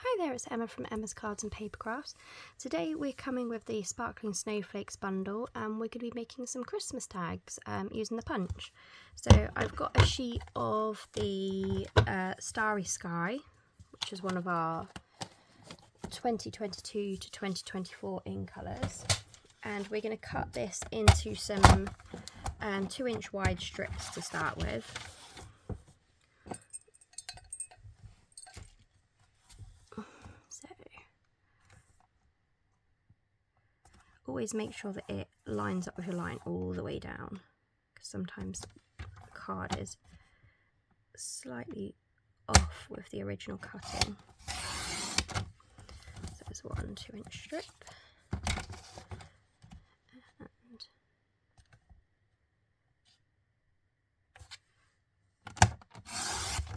Hi there, it's Emma from Emma's Cards and Papercrafts. Today we're coming with the Sparkling Snowflakes bundle and we're going to be making some Christmas tags using the punch. So I've got a sheet of the Starry Sky, which is one of our 2022 to 2024 in colours, and we're going to cut this into some 2-inch wide strips to start with. Always make sure that it lines up with your line all the way down, because sometimes the card is slightly off with the original cutting. So there's one 2-inch strip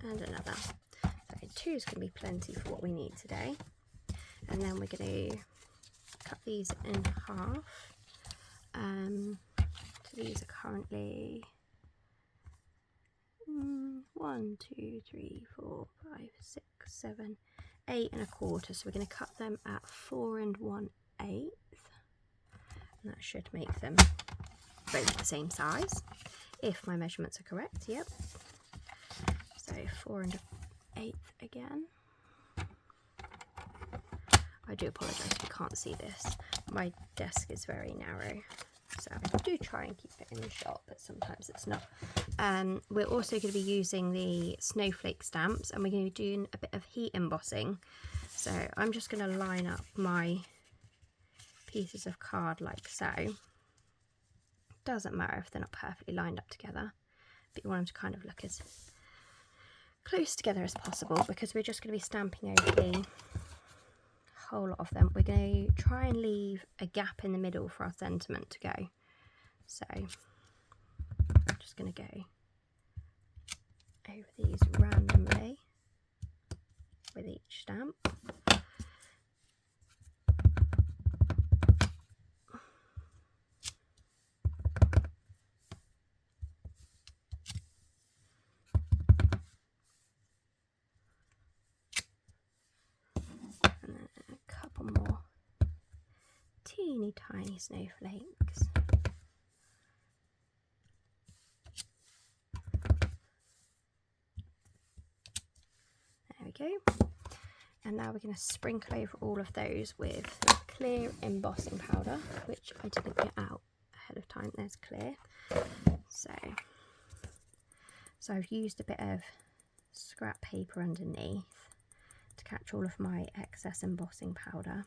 and another. So 2 is going to be plenty for what we need today. And then we're going to cut these in half. So these are currently 1, 2, 3, 4, 5, 6, 7, 8 1/4. So we're going to cut them at 4 1/8, and that should make them both the same size, if my measurements are correct. Yep. So 4 1/8 again. I do apologise if you can't see this. My desk is very narrow, so I do try and keep it in shot, but sometimes it's not. We're also going to be using the Snowflake stamps, and we're going to be doing a bit of heat embossing. So I'm just going to line up my pieces of card like so. Doesn't matter if they're not perfectly lined up together, but you want them to kind of look as close together as possible, because we're just going to be stamping over the whole lot of them. We're going to try and leave a gap in the middle for our sentiment to go. So I'm just going to go over these randomly with each stamp. More teeny tiny snowflakes. There we go. And now we're going to sprinkle over all of those with clear embossing powder, which I didn't get out ahead of time. There's clear. So I've used a bit of scrap paper underneath to catch all of my excess embossing powder,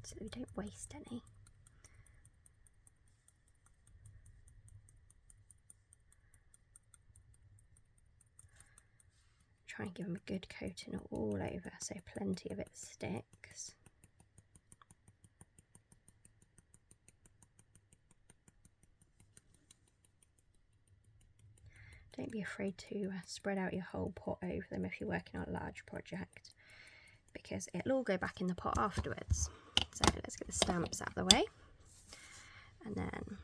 so that we don't waste any. Try and give them a good coating all over, so plenty of it sticks. Don't be afraid to spread out your whole pot over them if you're working on a large project, because it'll all go back in the pot afterwards. So let's get the stamps out of the way, and then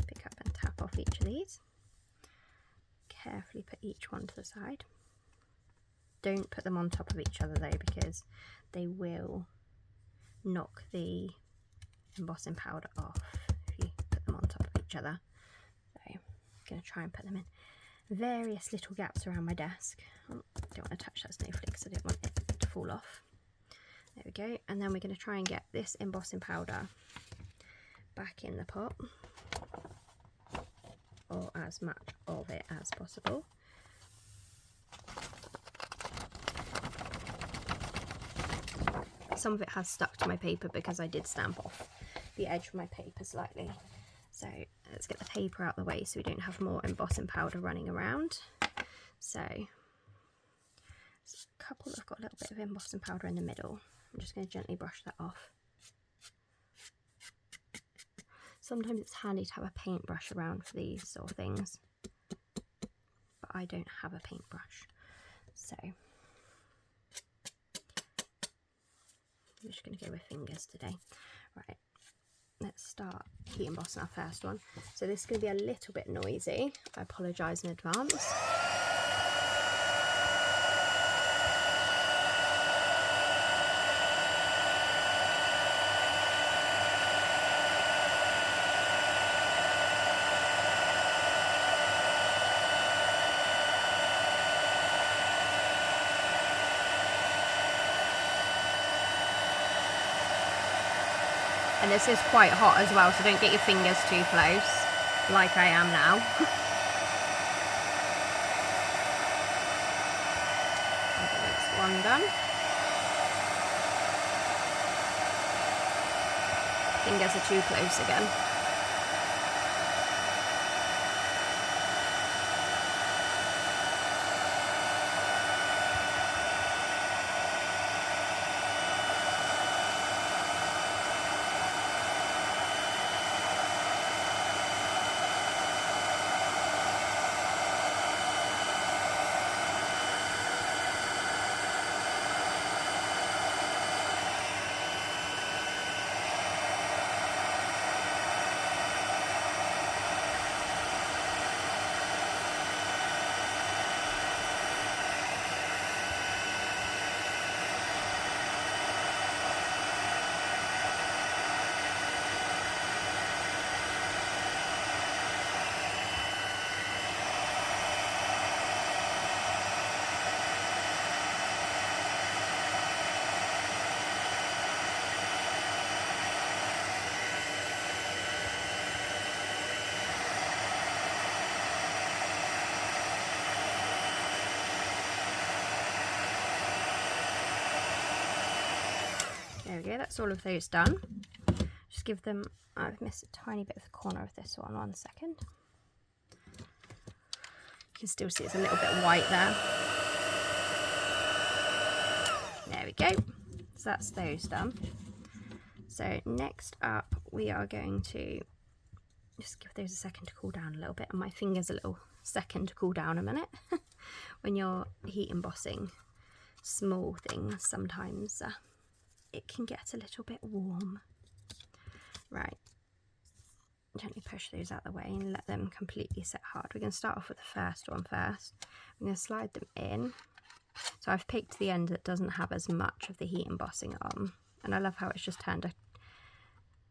pick up and tap off each of these. Carefully put each one to the side. Don't put them on top of each other though, because they will knock the embossing powder off if you put them on top of each other. So I'm going to try and put them in various little gaps around my desk. I don't want to touch that snowflake because I don't want it to fall off. There we go. And then we're going to try and get this embossing powder back in the pot, or as much of it as possible. Some of it has stuck to my paper because I did stamp off the edge of my paper slightly. So let's get the paper out of the way so we don't have more embossing powder running around. So a couple have got a little bit of embossing powder in the middle. I'm just going to gently brush that off. Sometimes it's handy to have a paintbrush around for these sort of things, but I don't have a paintbrush, so I'm just going to go with fingers today. Right, let's start heat embossing our first one. So this is going to be a little bit noisy. I apologise in advance. And this is quite hot as well, so don't get your fingers too close, like I am now. That's one done. Fingers are too close again. There we go, that's all of those done. Just give them, I've missed a tiny bit of the corner of this one second. You can still see it's a little bit white there. There we go, so that's those done. So next up we are going to just give those a second to cool down a little bit, and my fingers a little second to cool down a minute. When you're heat embossing small things, sometimes it can get a little bit warm. Right, gently push those out of the way and let them completely set hard. We're going to start off with the first one first. I'm going to slide them in. So I've picked the end that doesn't have as much of the heat embossing on, and I love how it's just turned a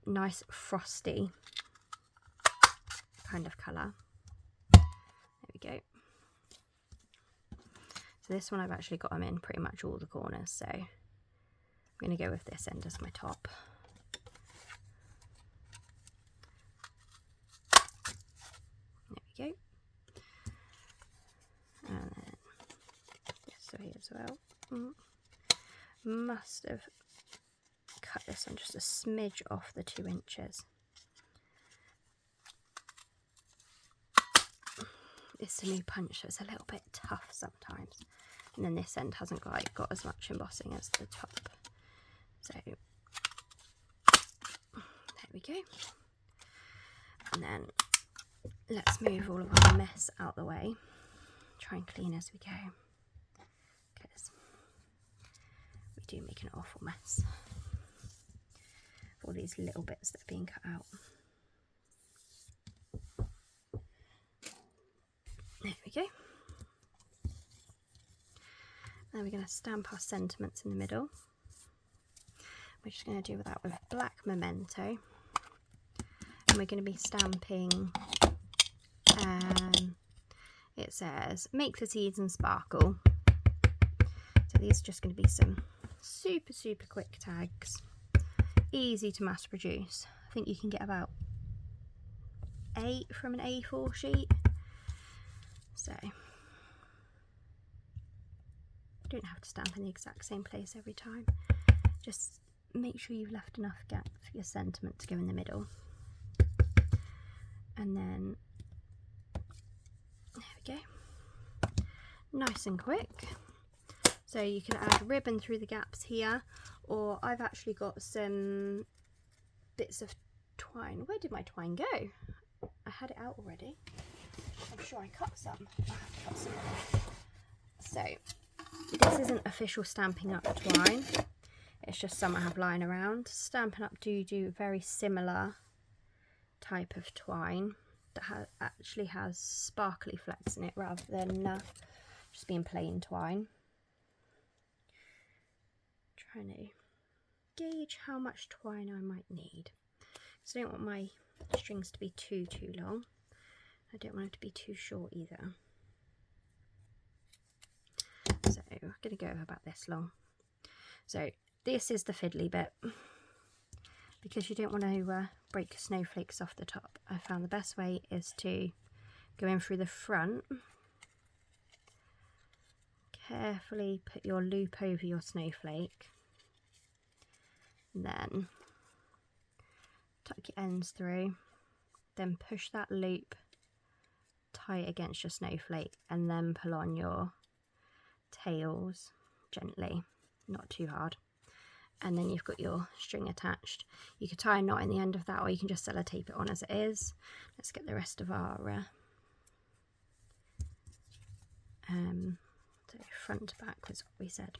nice frosty kind of colour. There we go. So this one I've actually got them in pretty much all the corners, so I'm going to go with this end as my top. There we go. And then this way as well. Must have cut this one just a smidge off the 2 inches. It's a new punch, so it's a little bit tough sometimes. And then this end hasn't quite got as much embossing as the top. So there we go. And then let's move all of our mess out the way. Try and clean as we go, because we do make an awful mess of all these little bits that are being cut out. There we go. Now we're going to stamp our sentiments in the middle. We're just going to do that with black Memento, and we're going to be stamping, it says make the season sparkle. So these are just going to be some super quick tags, easy to mass produce. I think you can get about 8 from an A4 sheet, so you don't have to stamp in the exact same place every time. Just make sure you've left enough gap for your sentiment to go in the middle. And then there we go, nice and quick. So you can add ribbon through the gaps here, or I've actually got some bits of twine. Where did my twine go? I had it out already. I'm sure I cut some. I have to cut some. So this isn't official Stampin' Up twine, it's just some I have lying around. Stampin' Up do very similar type of twine that actually has sparkly flecks in it rather than just being plain twine. Trying to gauge how much twine I might need, because I don't want my strings to be too long. I don't want them to be too short either. So I'm going to go about this long. So this is the fiddly bit, because you don't want to break snowflakes off the top, I found the best way is to go in through the front, carefully put your loop over your snowflake, and then tuck your ends through, then push that loop tight against your snowflake, and then pull on your tails gently, not too hard. And then you've got your string attached. You could tie a knot in the end of that, or you can just sellotape it on as it is. Let's get the rest of our so front to back was what we said.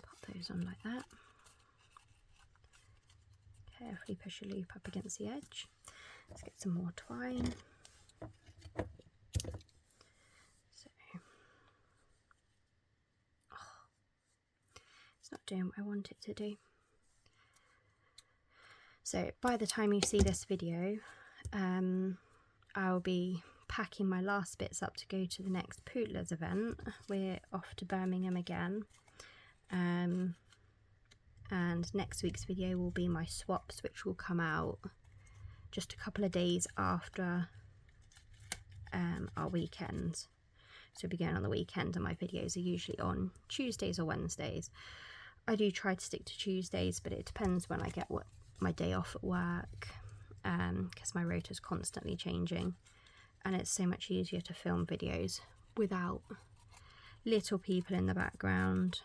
Pop those on like that. Carefully push your loop up against the edge. Let's get some more twine. It's not doing what I want it to do. So by the time you see this video, I'll be packing my last bits up to go to the next Pootler's event. We're off to Birmingham again. And next week's video will be my swaps, which will come out just a couple of days after our weekend. So we'll be going on the weekend, and my videos are usually on Tuesdays or Wednesdays. I do try to stick to Tuesdays, but it depends when I get my day off at work, because my rota's constantly changing, and it's so much easier to film videos without little people in the background.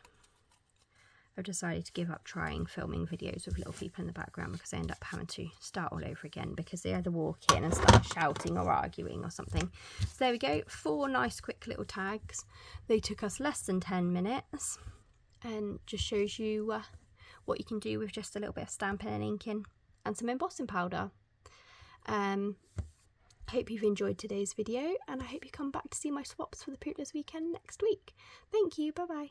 I've decided to give up trying filming videos with little people in the background, because I end up having to start all over again because they either walk in and start shouting or arguing or something. So there we go, 4 nice quick little tags. They took us less than 10 minutes, and just shows you what you can do with just a little bit of stamping and inking and some embossing powder. I hope you've enjoyed today's video, and I hope you come back to see my swaps for the Pootler's weekend next week. Thank you, bye bye.